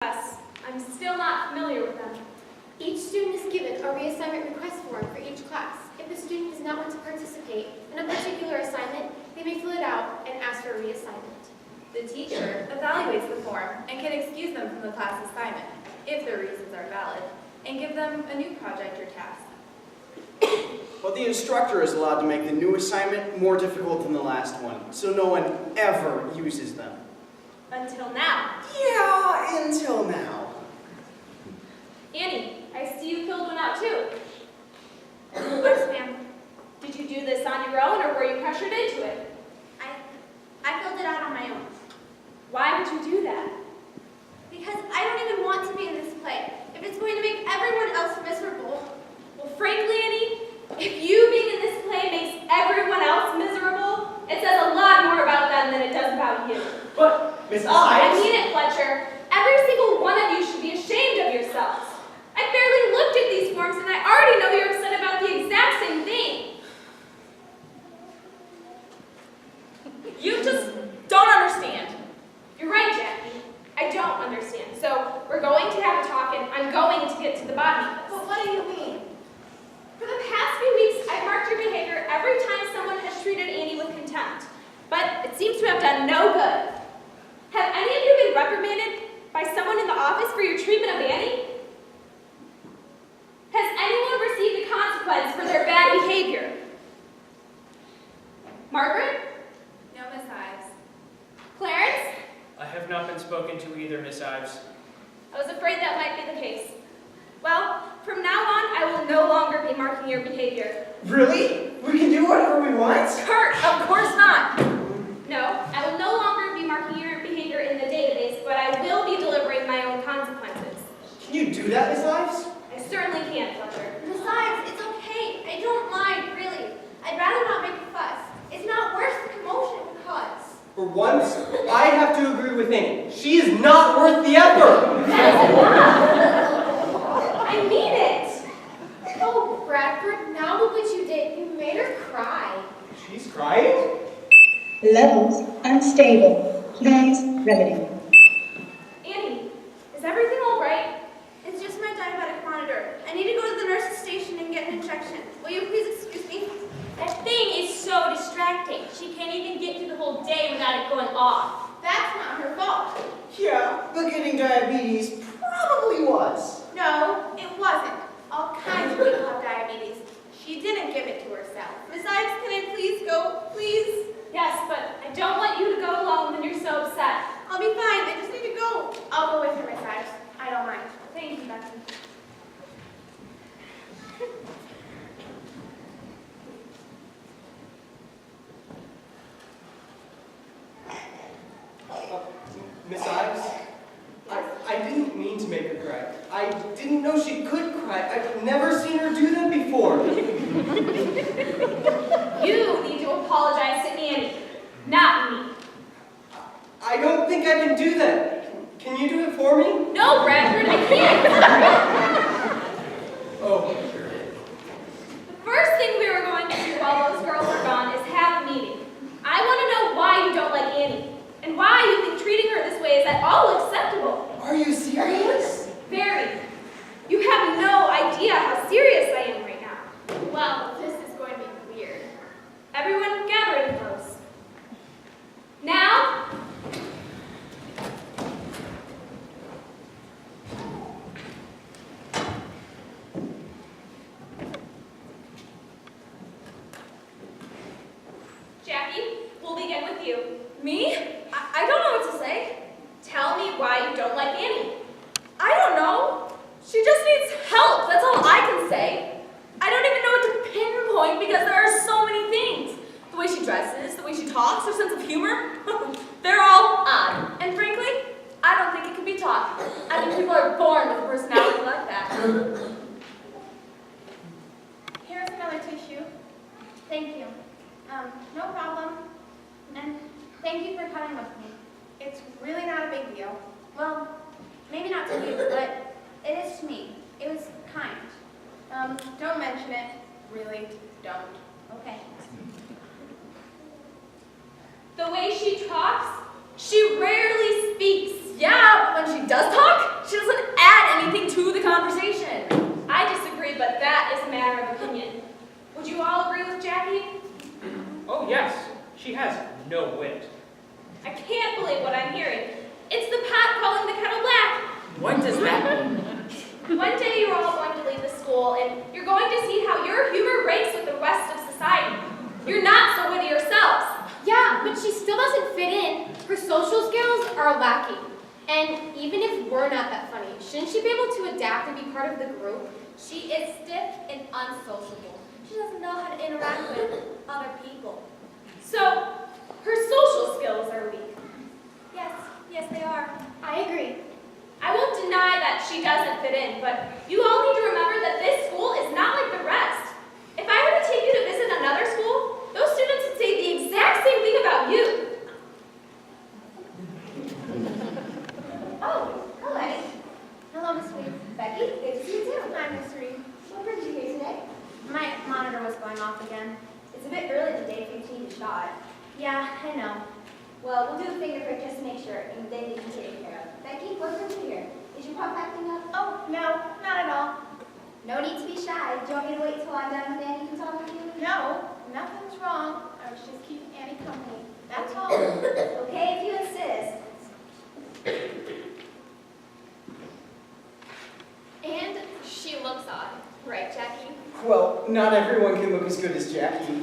I'm still not familiar with them. Each student is given a reassignment request form for each class. If the student does not want to participate in a particular assignment, they may fill it out and ask for a reassignment. The teacher evaluates the form and can excuse them from the class assignment, if their reasons are valid, and give them a new project or task. But the instructor is allowed to make the new assignment more difficult than the last one, so no one ever uses them. Until now. Yeah, until now. Annie, I see you filled one out too. Yes, ma'am. Did you do this on your own or were you pressured into it? I filled it out on my own. Why would you do that? Because I don't even want to be in this play. If it's going to make everyone else miserable. Well, frankly, Annie, if you being in this play makes everyone else miserable, it says a lot more about them than it does about you. But, Miss I Ives... mean it, Fletcher. Every single one of you should be ashamed of yourselves. I barely looked at these forms and I already know you're upset about the exact same thing. You just don't understand. You're right, Jackie. I don't understand. So we're going to have a talk and I'm going to get to the bottom of this. But what do you mean? For the past few weeks, I've marked your behavior every time someone has treated Annie with contempt. But it seems to have done no good. Have any of you been reprimanded by someone in the office for your treatment of Annie? Has anyone received a consequence for their bad behavior? Margaret? No, Miss Ives. Clarence? I have not been spoken to either, Miss Ives. I was afraid that might be the case. Well, from now on, I will no longer be marking your behavior. Really? We can do whatever we want? Kurt, of course not! No, I will no longer be marking your behavior in the database, but I will be delivering my own consequences. Can you do that, Miss Ives? I certainly can, Fletcher. Besides, it's okay. I don't mind, really. I'd rather not make a fuss. It's not worth the commotion it would cause. For once, I have to agree with Annie. She is not worth the effort. That is enough! I mean it! Oh, Bradford, now look what you did. You made her cry. She's crying? Levels unstable. Please remedy. Annie, is everything all right? It's just my diabetic monitor. I need to go to the nurse's station and get an injection. Will you please excuse me? That thing is so distracting. She can't even get through the whole day without it going off. That's not her fault. Yeah, but getting diabetes probably was. No, it wasn't. All kinds of people have diabetes. She didn't give it to herself. Miss Ives, can I please go? Please? Yes, but I don't want you to go alone when you're so upset. I'll be fine. I just need to go. I'll go with her, Miss Ives. I don't mind. Thank you, Becky. Miss Ives? I didn't mean to make her cry. I didn't know she could cry. I've never seen her do that before. You need to apologize to Annie, not me. I don't think I can do that. Can you do it for me? No, Bradford, I can't. Oh. The first thing we were going to do while those girls are gone is have a meeting. I want to know why you don't like Annie, and why you think treating her this way is at all acceptable. Are you serious? Very. You have no idea how serious I am right now. Well, this is going to be weird. Everyone gathering close. Now, Jackie, we'll begin with you. Me? I don't know what to say. Tell me why you don't like Annie. I don't know. She just needs help. That's all I can say. I don't even know what to pinpoint because there are so many things. The way she dresses, the way she talks, her sense of humor. They're all odd. And frankly, I don't think it can be taught. I think people are born with a personality like that. Here's another tissue. Thank you. No problem. And thank you for coming with me. It's really not a big deal. Well, maybe not to you, but it is to me. It was kind. Don't mention it. Really, don't. Okay. The way she talks, she rarely speaks. Yeah, but when she does talk, to the conversation. I disagree, but that is a matter of opinion. Would you all agree with Jackie? Oh, yes. She has no wit. I can't believe what I'm hearing. It's the pot calling the kettle black. What does that mean? One day you're all going to leave the school, and you're going to see how your humor ranks with the rest of society. You're not so witty yourselves. Yeah, but she still doesn't fit in. Her social skills are lacking. And even if we're not that funny, shouldn't she be able to adapt and be part of the group? She is stiff and unsociable. She doesn't know how to interact with other people. So, her social skills are weak. Yes, they are. I agree. I won't deny that she doesn't fit in, but you all need to remember that this school is not like the rest. If I were to take you to visit another school, those students would say the exact same thing about you. Oh, hello. Hello, Miss Reed. Becky, good to see you too. Hi, Miss Reed. What brings you here today? My monitor was going off again. It's a bit early today for you to need a shot. Yeah, I know. Well, we'll do a fingerprint just to make sure, and then you can take it care of. Becky, what brings you here? Is your pump acting up? Oh, no, not at all. No need to be shy. Do you want me to wait till I'm done with Annie to talk with you? No, nothing's wrong. I was just keeping Annie company. That's all. Okay, if you insist. And she looks odd, right, Jackie? Well, not everyone can look as good as Jackie.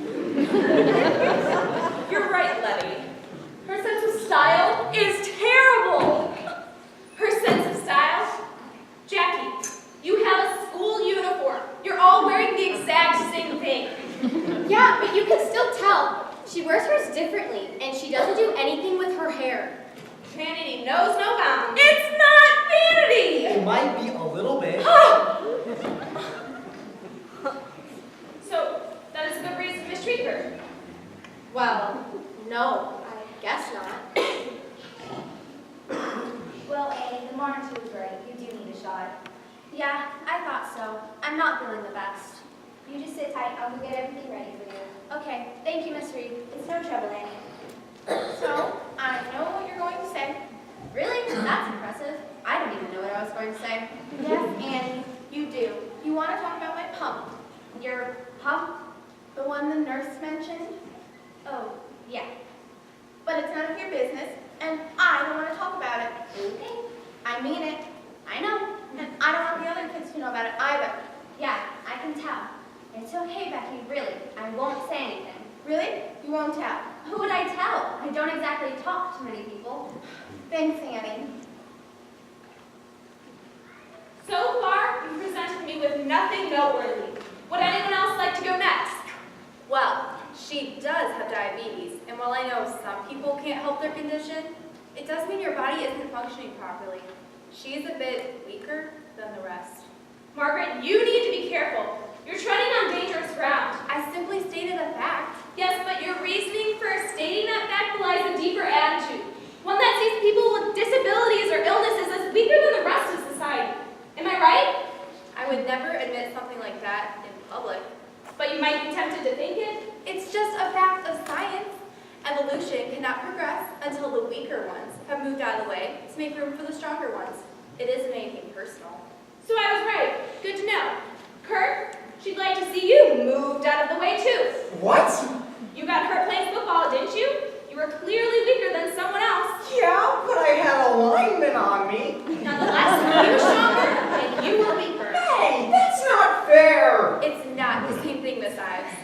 You're right, Letty. Her sense of style is terrible. Her sense of style? Jackie, you have a school uniform. You're all wearing the exact same thing. Yeah, but you can still tell. She wears hers differently, and she doesn't do anything with her hair. Vanity knows no bounds. It's not vanity. It might be a little bit. So, that is a good reason to mistreat her. Well, no, I guess not. Well, Annie, the monitor was right. You do need a shot. Yeah, I thought so. I'm not feeling the best. You just sit tight. I'll go get everything ready for you. Okay, thank you, Miss Reed. It's no trouble, Annie. So, I know what you're going to say. Really? That's impressive. I don't even know what I was going to say. Yes, Annie, you do. You want to talk about my pump? Your pump? The one the nurse mentioned? Oh, yeah. But it's none of your business, and I don't want to talk about it. Okay. I mean it. I know. And I don't want the other kids to know about it either. Yeah, I can tell. It's okay, Becky, really. I won't say anything. Really? You won't tell? Who would I tell? I don't exactly talk to many people. Thanks, Annie. So far, you presented me with nothing noteworthy. Would anyone else like to go next? Well, she does have diabetes, and while I know some people can't help their condition, it does mean your body isn't functioning properly. She is a bit weaker than the rest. Margaret, you need to be careful. You're treading on dangerous ground. I simply stated a fact. Yes, but your reasoning for stating that fact belies a deeper attitude. One that sees people with disabilities or illnesses as weaker than the rest of society. Am I right? I would never admit something like that in public. But you might be tempted to think it. It's just a fact of science. Evolution cannot progress until the weaker ones have moved out of the way to make room for the stronger ones. It isn't anything personal. So I was right. Good to know. Kurt, she'd like to see you moved out of the way too. What? You got hurt playing football, didn't you? You were clearly weaker than someone else. Yeah, but I had a lineman on me. Nonetheless, you were stronger and you were weaker. Hey, that's not fair. It's not the same thing, Miss Ives.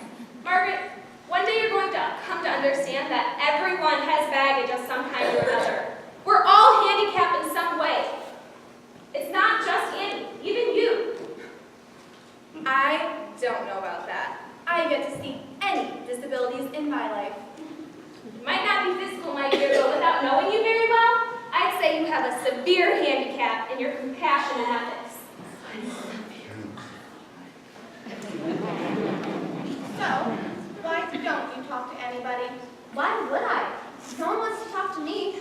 Margaret, one day you're going to come to understand that everyone has baggage of some kind or another. We're all handicapped in some way. It's not just Annie, even you. I don't know about that. I get to see any disabilities in my life. It might not be physical, my dear, but without knowing you very well, I'd say you have a severe handicap in your compassion and ethics. So, why don't you talk to anybody? Why would I? No one wants to talk to me.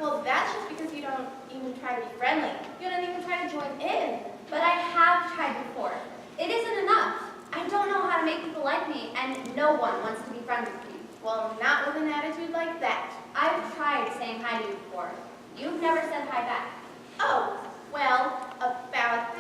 Well, that's just because you don't even try to be friendly. You don't even try to join in. But I have tried before. It isn't enough. I don't know how to make people like me, and no one wants to be friends with me. Well, not with an attitude like that. I've tried saying hi to you before. You've never said hi back. Oh, well, about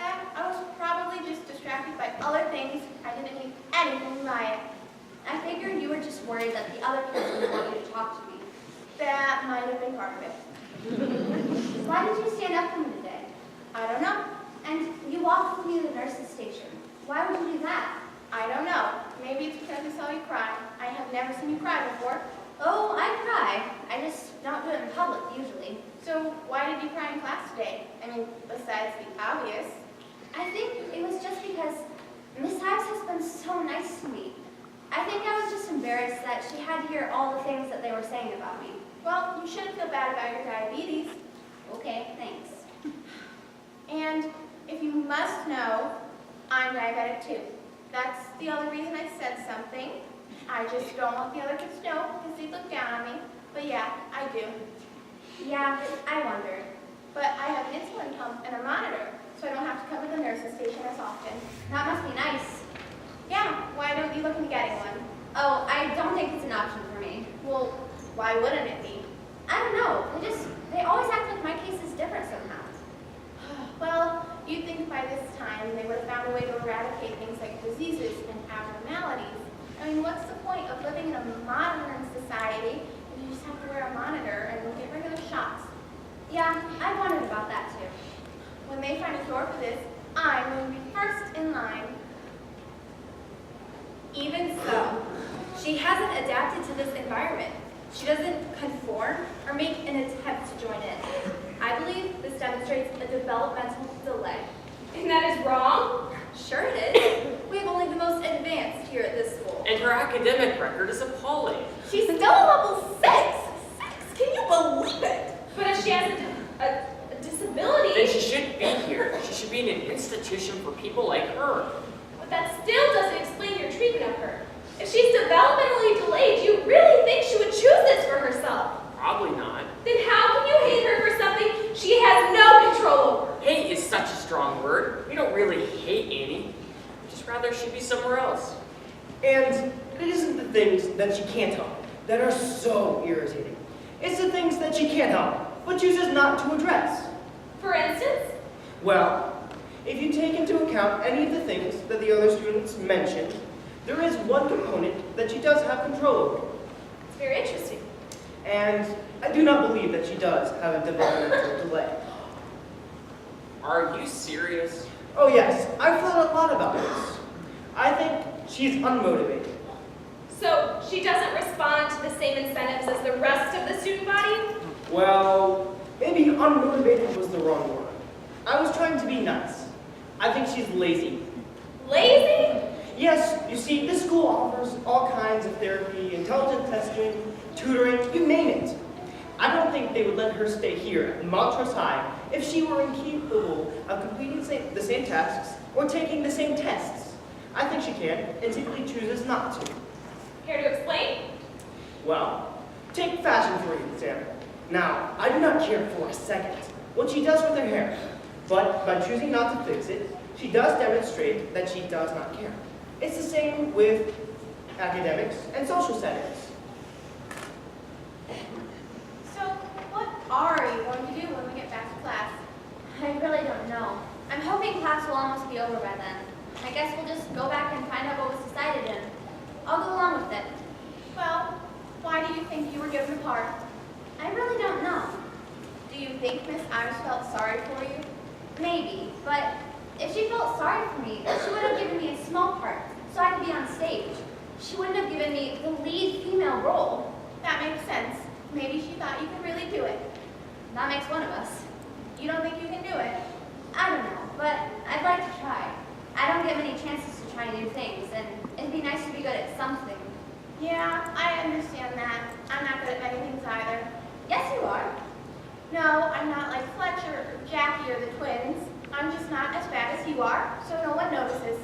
stand up for me today? I don't know. And you walked with me to the nurse's station. Why would you do that? I don't know. Maybe it's because I saw you cry. I have never seen you cry before. Oh, I cry. I just don't do it in public usually. So why did you cry in class today? I mean, besides the obvious. I think it was just because Miss Ives has been so nice to me. I think I was just embarrassed that she had to hear all the things that they were saying about me. Well, you shouldn't feel bad about your diabetes. Okay, thanks. And if you must know, I'm diabetic too. That's the only reason I said something. I just don't want the other kids to know because they look down on me. But yeah, I do. Yeah, I wondered. But I have an insulin pump and a monitor, so I don't have to come to the nurse's station as often. That must be nice. Yeah, why don't you look into getting one? Oh, I don't think it's an option for me. Well, why wouldn't it be? I don't know. They always act like my case is different somehow. Well, you'd think by this time they would have found a way to eradicate things like diseases and abnormalities. I mean, what's the point of living in a modern society if you just have to wear a monitor and get regular shots? Yeah, I wondered about that too. When they find a cure for this, I'm going to be first in line. Even so, she hasn't adapted to this environment. She doesn't conform or make an attempt to join in. I believe this demonstrates a developmental delay. And that is wrong? Sure it is. We have only the most advanced here at this school. And her academic record is appalling. She's still a level 6! 6? Can you believe it? But if she has a disability... Then she shouldn't be here. She should be in an institution for people like her. But that still doesn't explain your treatment of her. If she's developmentally delayed, do you really think she would choose this for herself? Probably not. Then how can you hate her for something she has no control over? Hate is such a strong word. We don't really hate Annie. We'd just rather she be somewhere else. And it isn't the things that she can't help that are so irritating. It's the things that she can't help, but chooses not to address. For instance? Well, if you take into account any of the things that the other students mentioned, there is one component that she does have control over. It's very interesting. And I do not believe that she does have a developmental delay. Are you serious? Oh yes, I've thought a lot about this. I think she's unmotivated. So she doesn't respond to the same incentives as the rest of the student body? Well, maybe unmotivated was the wrong word. I was trying to be nice. I think she's lazy. Lazy? Yes, you see, this school offers all kinds of therapy, intelligent testing, tutoring, you name it. I don't think they would let her stay here at Montrose High if she were incapable of completing the same tasks or taking the same tests. I think she can, and simply chooses not to. Care to explain? Well, take fashion for example. Now, I do not care for a second what she does with her hair, but by choosing not to fix it, she does demonstrate that she does not care. It's the same with academics and social settings. So, what are you going to do when we get back to class? I really don't know. I'm hoping class will almost be over by then. I guess we'll just go back and find out what was decided and I'll go along with it. Well, why do you think you were given a part? I really don't know. Do you think Miss Ives felt sorry for you? Maybe, but if she felt sorry for me, she would have given me a small part so I could be on stage. She wouldn't have given me the lead female role. That makes sense. Maybe she thought you could really do it. That makes one of us. You don't think you can do it? I don't know, but I'd like to try. I don't get many chances to try new things, and it'd be nice to be good at something. Yeah, I understand that. I'm not good at many things either. Yes, you are. No, I'm not like Fletcher or Jackie or the twins. I'm just not as bad as you are, so no one notices.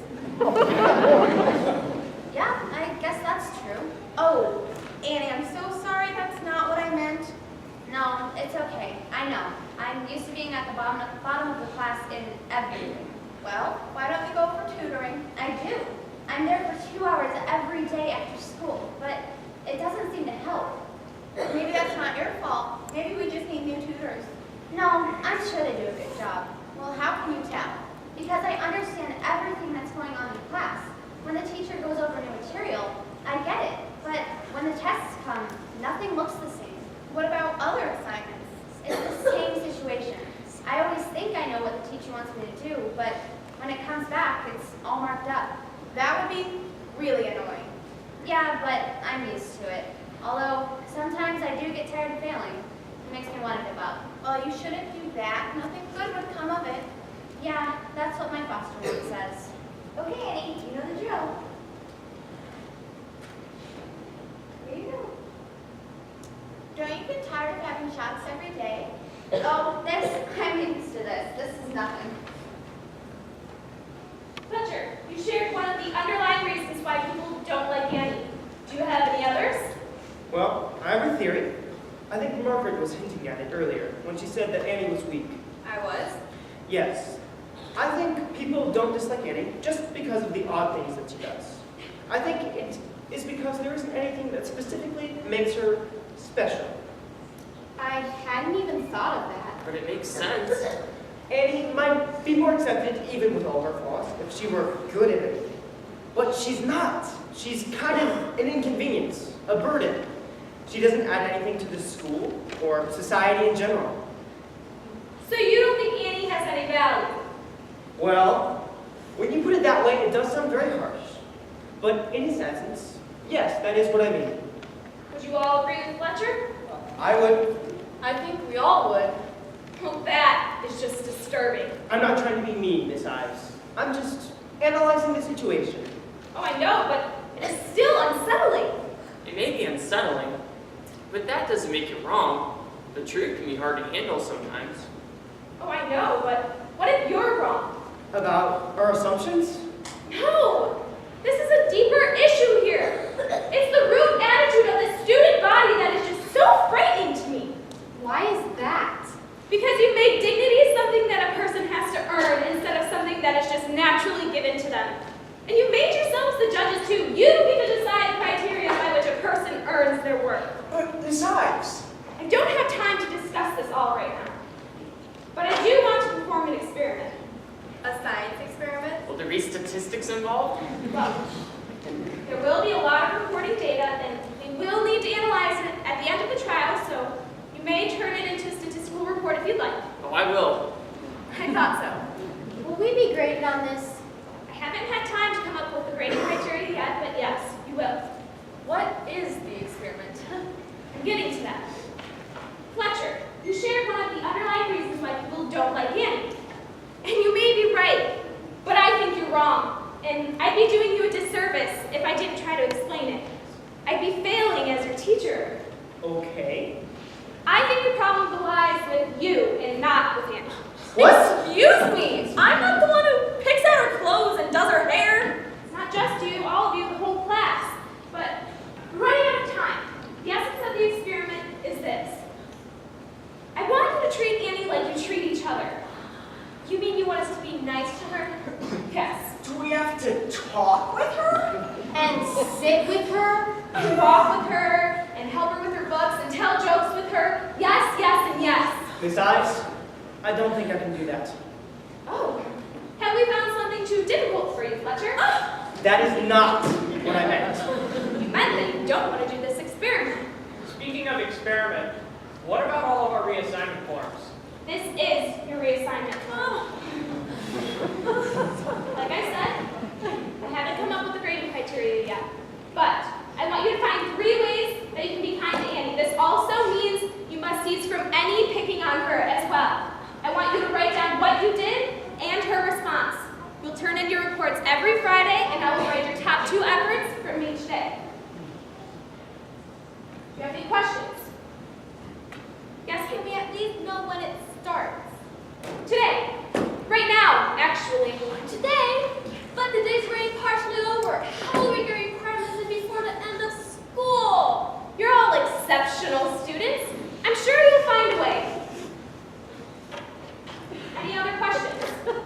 Yeah, I guess that's true. Oh, Annie, I'm so sorry. That's not what I meant. No, it's okay. I know. I'm used to being at the bottom of the class in everything. Well, why don't we go for tutoring? I do. I'm there for 2 hours every day after school, but it doesn't seem to help. Maybe that's not your fault. Maybe we just need new tutors. No, I'm sure they do a good job. Well, how can you tell? Because I understand everything that's going on in class. When the teacher goes over new material, I get it. But when the tests come, nothing looks the same. What about other assignments? It's the same situation. I the teacher wants me to do, but when it comes back, it's all marked up. That would be really annoying. Yeah, but I'm used to it. Although, sometimes I do get tired of failing. It makes me want to give up. Well, you shouldn't do that. Nothing good would come of it. Yeah, that's what my foster mom says. Okay, Annie, you know the drill. Here you go. Don't you get tired of having shots every day? Oh, I'm used to this. This is nothing. Fletcher, you shared one of the underlying reasons why people don't like Annie. Do you have any others? Well, I have a theory. I think Margaret was hinting at it earlier when she said that Annie was weak. I was. Yes. I think people don't dislike Annie just because of the odd things that she does. I think it is because there isn't anything that specifically makes her special. I hadn't even thought of that. But it makes sense. Annie might be more accepted even with all her flaws if she were good at anything. But she's not. She's kind of an inconvenience, a burden. She doesn't add anything to the school or society in general. So you don't think Annie has any value? Well, when you put it that way, it does sound very harsh. But in its essence, yes, that is what I mean. Would you all agree with Fletcher? I would. I think we all would. Well, that is just disturbing. I'm not trying to be mean, Miss Ives. I'm just analyzing the situation. Oh, I know, but it is still unsettling. It may be unsettling, but that doesn't make it wrong. The truth can be hard to handle sometimes. Oh, I know, but what if you're wrong? About our assumptions? No! This is a deeper issue here. It's the root attitude of the student body that is just so frightening to me. Why is that? Because you make dignity something that a person has to earn instead of something that is just naturally given to them. And you made yourselves the judges too. You get to decide criteria by which a person earns their worth. But besides, I don't have time to discuss this all right now. But I do want to perform an experiment. A science experiment? Will there be statistics involved? Well, there will be a lot of reporting data, and we will need to analyze it at the end of the trial, so you may turn it into a statistical report if you'd like. Oh, I will. I thought so. Will we be graded on this? I haven't had time to come up with the grading criteria yet, but yes, you will. What is the experiment? I'm getting to that. Fletcher, you shared one of the underlying reasons why people don't like Annie. And you may be right, but I think you're wrong. And I'd be doing you a disservice if I didn't try to explain it. I'd be failing as your teacher. Okay. I think the problem lies with you and not with Annie. What? Excuse me! I'm not the one who picks out her clothes and does her hair. It's not just you, all of you, the whole class. But we're running out of time. The essence of the experiment is this. I want you to treat Annie like you treat each other. You mean you want us to be nice to her? Yes. do we have to talk with her? And sit with her, and walk with her, and help her with her books, and tell jokes with her. Yes, yes, and yes. Miss Ives, I don't think I can do that. Oh, have we found something too difficult for you, Fletcher? That is not what I meant. You meant that you don't want to do this experiment. Speaking of experiment, what about all of our reassignment forms? This is your reassignment. Like I said, I haven't come up with the grading criteria yet, but I want you to find 3 ways that you can be kind to Annie. This also means you must cease from any picking on her as well. I want you to write down what you did and her response. You'll turn in your reports every Friday, and I will grade your top 2 efforts from each day. Do you have any questions? Yes, Can we at least know when it starts? today. Right now, actually. Today? But the day's already partially over. How will we get requirements before the end of school? You're all exceptional students. I'm sure you'll find a way. Any other questions?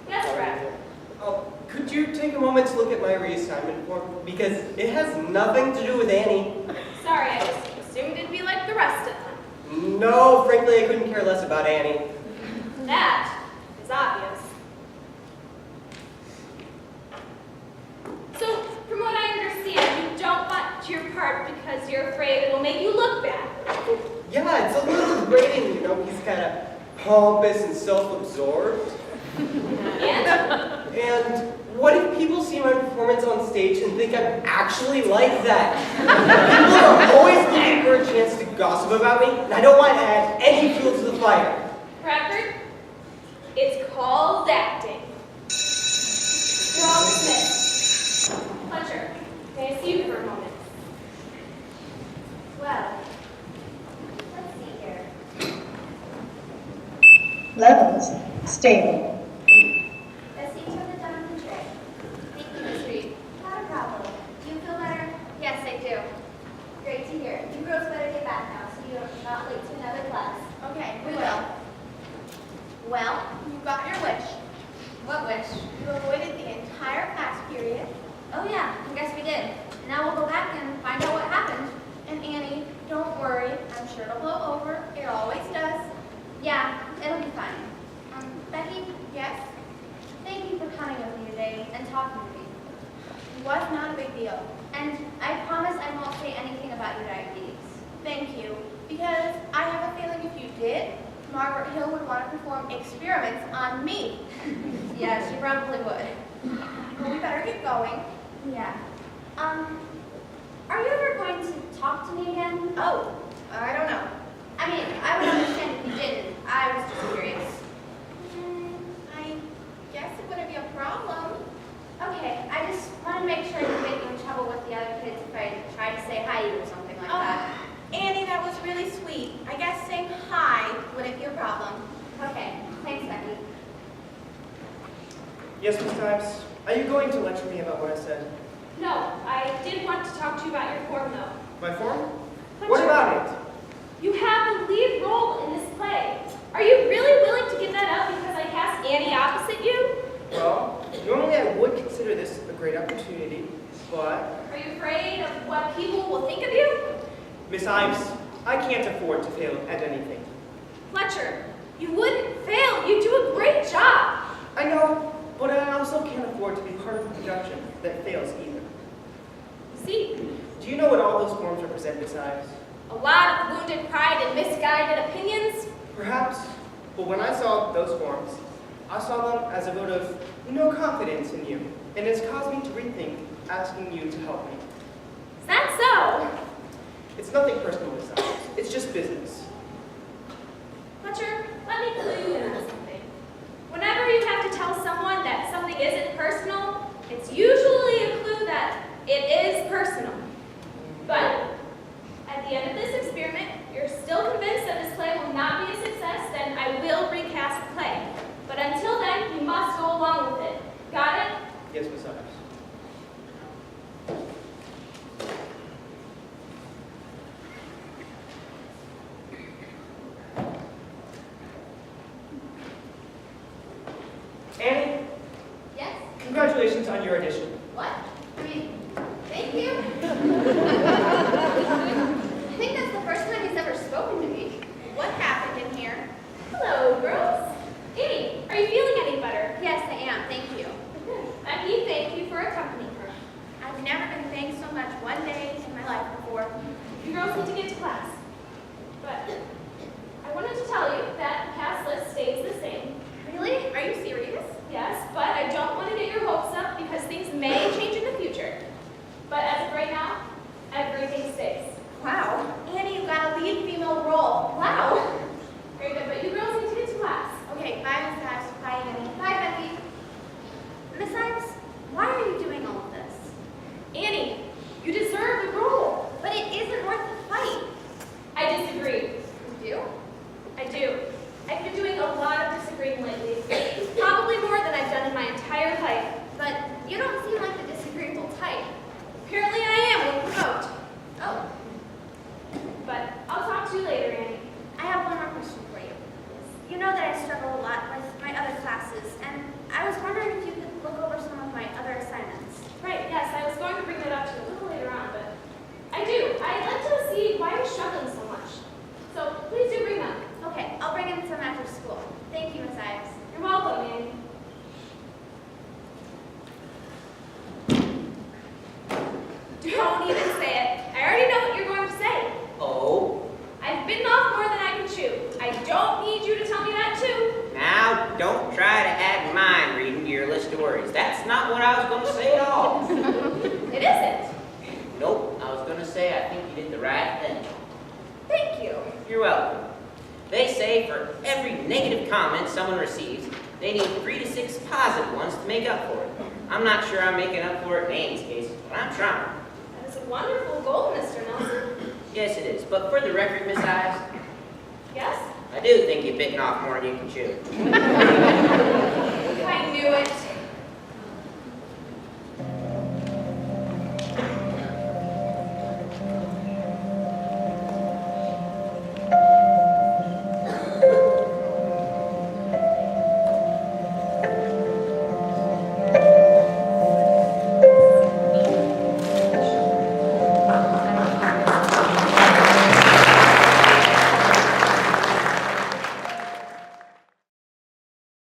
Yes, Brad. Could you take a moment to look at my reassignment form? Because it has nothing to do with Annie. Sorry, I just assumed it'd be like the rest of them. No, frankly, I couldn't care less about Annie. That is obvious. So, from what I understand, you don't want your part because you're afraid it'll make you look bad. Yeah, it's a little grating, you know, he's kind of pompous and self-absorbed. And And what if people see my performance on stage and think I'm actually like that? People are always looking for a chance to gossip about me, and I don't want to add any fuel to the fire. Bradford, it's called acting. You're all dismissed. Fletcher, may I see you for a moment? Well, let's see here. Levels stable. The seats for the gentleman tray. Thank you, Miss Reed. Not a problem. Do you feel better? Yes, I do. Great to hear. You girls better get back now so you're not late to another class. Okay, we will. Well, you got your wish. What wish? You avoided the entire class period. Oh yeah, I guess we did. Now we'll go back and find out what happened. And Annie, don't worry. I'm sure it'll blow over. It always does. Yeah, it'll be fine. Becky, Yes, thank you for coming with me today and talking to me. it was not a big deal. And I promise I won't say anything about your diabetes. Thank you. Because I have a feeling if you did, Margaret Hill would want to perform experiments on me. Yeah, she probably would. Well, we better get going. Yeah. Are you ever going to talk to me again? Oh, I don't know. I mean, I would understand if you didn't. I was just curious. I guess it wouldn't be a problem. Okay, I just want to make sure I didn't get you in trouble with the other kids if I tried to say hi to you or something like that. Annie, that was really sweet. I guess saying hi wouldn't be a problem. Okay, thanks, Becky. Yes, Miss Times. Are you going to lecture me about what I said? no, I did want to talk to you about your form, though. My form? Fletcher, What about it? You have the lead role in this play. Are you really willing to give that up because I cast Annie opposite you? Well, normally I would consider this a great opportunity, but Are you afraid of what people will think of you? Miss Ives, I can't afford to fail at anything. Fletcher, you wouldn't fail. You do a great job. I know, but I also can't afford to be part of a production that fails either. See, Do you know what all those forms represent, Miss Ives? a lot of wounded pride and misguided opinions. Perhaps, but when I saw those forms, I saw them as a vote of no confidence in you, and it's caused me to rethink asking you to help me. Is that so? It's nothing personal, Miss Ives. It's just business. Fletcher, let me clue you in on something. Whenever you have to tell someone that something isn't personal, it's usually a clue that it is personal. But at the end of this experiment, you're still convinced that this play will not be a success, then I will recast the play. But until then, you must go along with it. Got it? Yes, Miss Ives. Annie, Yes? congratulations on your audition. What? I mean, thank you. I think that's the first time he's ever spoken to me. What happened in here? Hello, girls. Annie, are you feeling any better? Yes, I am. Thank you. Becky, thank you for accompanying her. I've never been thanked so much one day in my life before. You girls need to get to class. But I wanted to tell you that the cast list stays the same. Really? Are you serious? Yes, but I don't want to get your hopes up because things may change in the future. But as of right now, everything stays. Wow. Annie, you got a lead female role. Wow. Very good, but you girls need to get to class. Okay, bye, Miss Ives. Bye, Annie. Bye, Becky. Miss Ives, why are you doing all of this? Annie, you deserve the role. But it isn't worth the fight. I disagree. You do? I do. I've been doing a lot of disagreeing lately. Probably more than I've done in my entire life. But you don't seem like the disagreeable type. Apparently I am when provoked. Oh, But I'll talk to you later, Annie. I have one more question for you. You know that I struggle a lot with my other classes, and I was wondering if you could look over some of my other assignments. Right, yes, I was going to bring that up to you a little later on, but I do. I'd like to see why you're struggling so much. So please do bring them. Okay, I'll bring in some after school. Thank you, Miss Ives. You're welcome, Annie. Don't even say it. I already know what you're going to say. Oh? I've bitten off more than I can chew. I don't need you to tell me that don't try to add mind reading to your list of worries. That's not what I was going to say at all. It isn't. Nope, I was going to say I think you did the right thing. Thank you. You're welcome. They say for every negative comment someone receives, they need 3 to 6 positive ones to make up for it. I'm not sure I'm making up for it in Annie's case, but I'm trying. That is a wonderful goal, Mr. Nelson. Yes, it is. But for the record, Miss Ives, Yes? I do think you've bitten off more than you can chew.